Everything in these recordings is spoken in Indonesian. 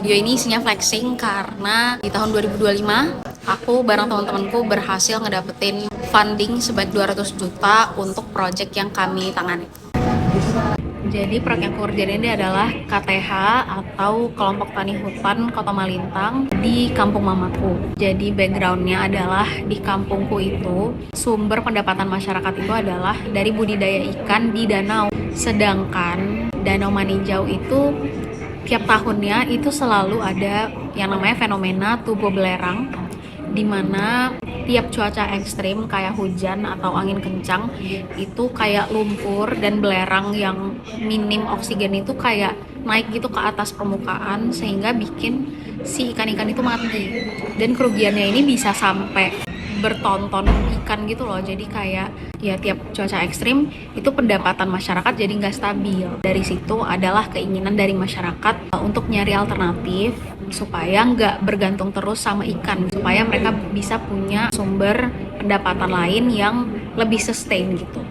Video ini isinya flexing karena di tahun 2025 aku bareng teman-temanku berhasil ngedapetin funding sebanyak 200 juta untuk project yang kami tangani. Jadi proyek yang aku kerjain ini adalah KTH atau Kelompok Tani Hutan Kota Malintang di kampung mamaku. Jadi backgroundnya adalah di kampungku itu sumber pendapatan masyarakat itu adalah dari budidaya ikan di danau. Sedangkan Danau Maninjau itu tiap tahunnya itu selalu ada yang namanya fenomena tubuh belerang, di mana tiap cuaca ekstrim kayak hujan atau angin kencang itu kayak lumpur dan belerang yang minim oksigen itu kayak naik gitu ke atas permukaan sehingga bikin si ikan-ikan itu mati. Dan kerugiannya ini bisa sampai bertonton ikan gitu loh. Jadi kayak ya tiap cuaca ekstrim itu pendapatan masyarakat jadi nggak stabil. Dari situ adalah keinginan dari masyarakat untuk nyari alternatif supaya nggak bergantung terus sama ikan, supaya mereka bisa punya sumber pendapatan lain yang lebih sustain gitu.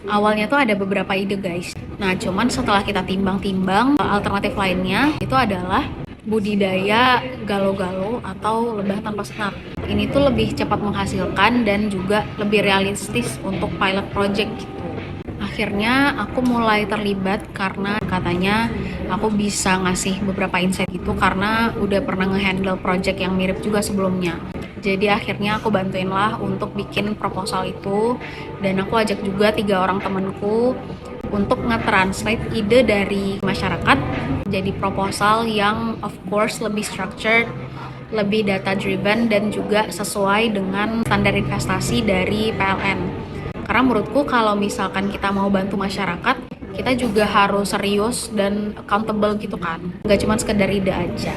Awalnya tuh ada beberapa ide guys. Nah cuman setelah kita timbang-timbang, alternatif lainnya itu adalah budidaya galo-galo atau lebah tanpa senar. Ini tuh lebih cepat menghasilkan dan juga lebih realistis untuk pilot project gitu. Akhirnya aku mulai terlibat karena katanya aku bisa ngasih beberapa insight gitu karena udah pernah ngehandle project yang mirip juga sebelumnya. Jadi akhirnya aku bantuin lah untuk bikin proposal itu, dan aku ajak juga 3 orang temenku untuk nge-translate ide dari masyarakat jadi proposal yang of course lebih structured, lebih data driven, dan juga sesuai dengan standar investasi dari PLN. Karena menurutku kalau misalkan kita mau bantu masyarakat, kita juga harus serius dan accountable gitu kan. Nggak cuma sekedar ide aja.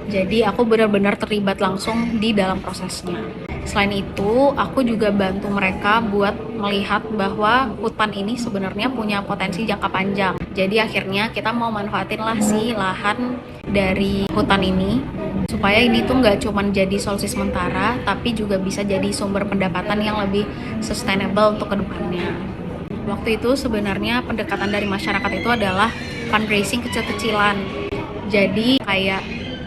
Jadi aku benar-benar terlibat langsung di dalam prosesnya. Selain itu, aku juga bantu mereka buat melihat bahwa hutan ini sebenarnya punya potensi jangka panjang. Jadi akhirnya kita mau manfaatin lah si lahan dari hutan ini supaya ini tuh nggak cuma jadi solusi sementara, tapi juga bisa jadi sumber pendapatan yang lebih sustainable untuk kedepannya. Waktu itu sebenarnya pendekatan dari masyarakat itu adalah fundraising kecil-kecilan. Jadi kayak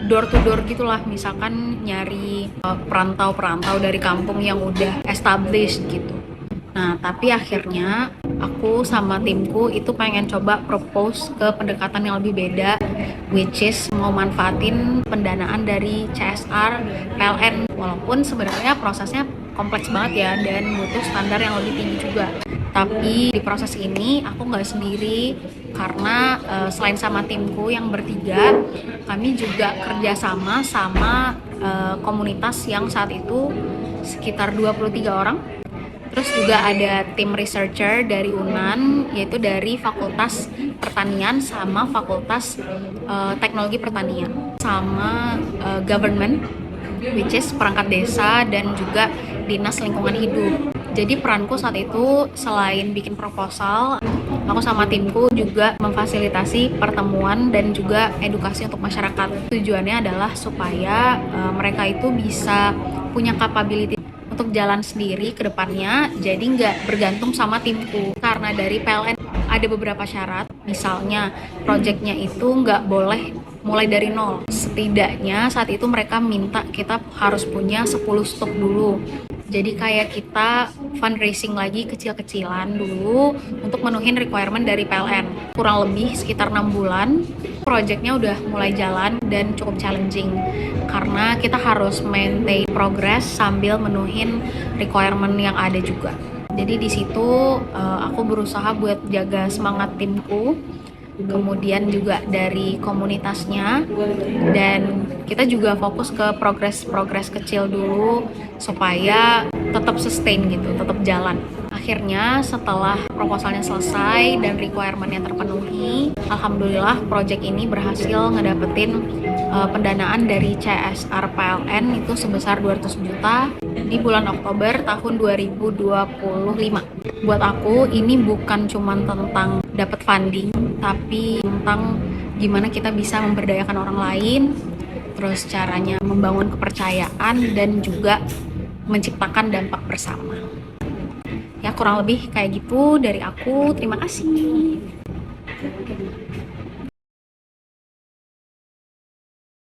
door to door gitulah, misalkan nyari perantau-perantau dari kampung yang udah established gitu. Nah, tapi akhirnya aku sama timku itu pengen coba propose ke pendekatan yang lebih beda, which is mau manfaatin pendanaan dari CSR PLN. Walaupun sebenarnya prosesnya kompleks banget ya dan butuh standar yang lebih tinggi juga. Tapi di proses ini aku nggak sendiri karena selain sama timku yang bertiga, kami juga kerjasama sama komunitas yang saat itu sekitar 23 orang. Terus juga ada tim researcher dari UNAN, yaitu dari Fakultas Pertanian sama Fakultas Teknologi Pertanian, sama government, which is perangkat desa dan juga Dinas Lingkungan Hidup. Jadi peranku saat itu selain bikin proposal, aku sama timku juga memfasilitasi pertemuan dan juga edukasi untuk masyarakat. Tujuannya adalah supaya mereka itu bisa punya capability untuk jalan sendiri ke depannya, jadi nggak bergantung sama timku. Karena dari PLN ada beberapa syarat, misalnya projectnya itu nggak boleh mulai dari nol. Setidaknya saat itu mereka minta kita harus punya 10 stok dulu. Jadi kayak kita fundraising lagi kecil-kecilan dulu untuk menuhin requirement dari PLN. Kurang lebih sekitar 6 bulan, projectnya udah mulai jalan dan cukup challenging. Karena kita harus maintain progress sambil menuhin requirement yang ada juga. Jadi di situ aku berusaha buat jaga semangat timku, kemudian juga dari komunitasnya, dan kita juga fokus ke progres kecil dulu supaya tetap sustain gitu, tetap jalan. Akhirnya setelah proposalnya selesai dan requirementnya terpenuhi, alhamdulillah project ini berhasil ngedapetin pendanaan dari CSR PLN itu sebesar 200 juta di bulan Oktober tahun 2025. Buat aku ini bukan cuma tentang dapat funding, tapi tentang gimana kita bisa memberdayakan orang lain, terus caranya membangun kepercayaan dan juga menciptakan dampak bersama. Ya kurang lebih kayak gitu dari aku. Terima kasih.